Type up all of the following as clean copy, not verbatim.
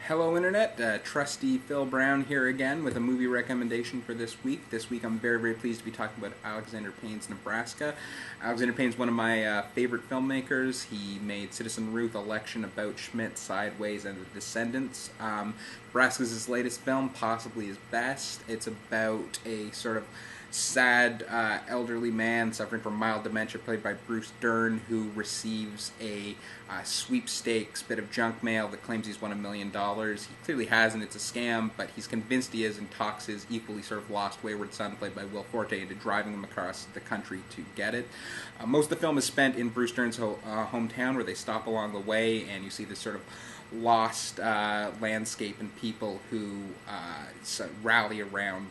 Hello Internet, trusty Phil Brown here again with a movie recommendation for this week. This week I'm very pleased to be talking about Alexander Payne's Nebraska. Alexander Payne's one of my favorite filmmakers. He made Citizen Ruth, Election, About Schmidt, Sideways, and The Descendants. Nebraska's his latest film, possibly his best. It's about a sort of sad elderly man suffering from mild dementia, played by Bruce Dern, who receives a sweepstakes bit of junk mail that claims he's won $1 million. He clearly hasn't, it's a scam, but he's convinced he is and talks his equally sort of lost wayward son, played by Will Forte, into driving him across the country to get it. Most of the film is spent in Bruce Dern's hometown, where they stop along the way, and you see this sort of lost landscape and people who rally around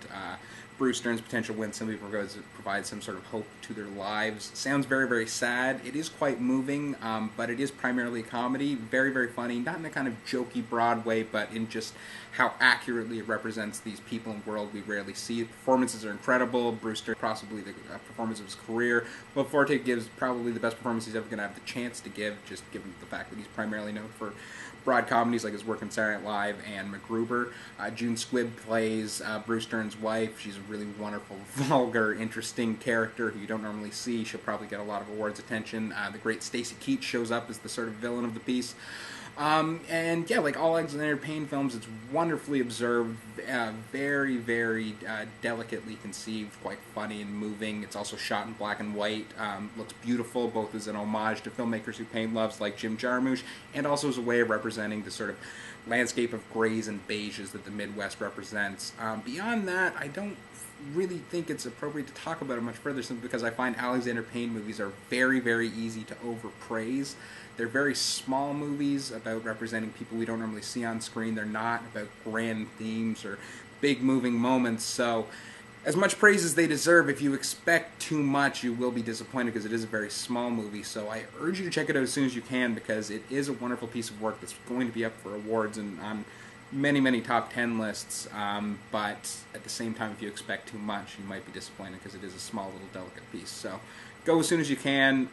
Bruce Dern's potential win. Some people provide some sort of hope to their lives. Sounds very sad. It is quite moving, but it is primarily a comedy. Very funny, not in a kind of jokey, broad way, but in just how accurately it represents these people and world we rarely see. The performances are incredible. Bruce Dern, possibly the performance of his career. Will Forte gives probably the best performance he's ever going to have the chance to give, just given the fact that he's primarily known for broad comedies like his work in Saturday Night Live and MacGruber. June Squibb plays Bruce Dern's wife. She's a really wonderful, vulgar, interesting character who you don't normally see. She'll probably get a lot of awards attention. The great Stacy Keach shows up as the sort of villain of the piece. And yeah, like all Alexander Payne films, it's wonderfully observed, very delicately conceived, quite funny and moving. It's also shot in black and white, looks beautiful, both as an homage to filmmakers who Payne loves, like Jim Jarmusch, and also as a way of representing the sort of landscape of grays and beiges that the Midwest represents. Beyond that, I don't really think it's appropriate to talk about it much further, simply because I find Alexander Payne movies are very easy to overpraise. They're very small movies about representing people we don't normally see on screen. They're not about grand themes or big moving moments, so as much praise as they deserve, if you expect too much, you will be disappointed, because it is a very small movie. So I urge you to check it out as soon as you can, because it is a wonderful piece of work that's going to be up for awards and on many top 10 lists, but at the same time, if you expect too much, you might be disappointed, because it is a small little delicate piece. So go as soon as you can.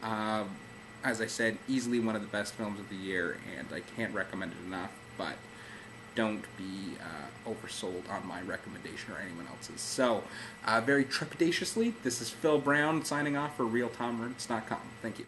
As I said, easily one of the best films of the year, and I can't recommend it enough, but don't be oversold on my recommendation or anyone else's. So, very trepidatiously, this is Phil Brown signing off for RealTomRoots.com. Thank you.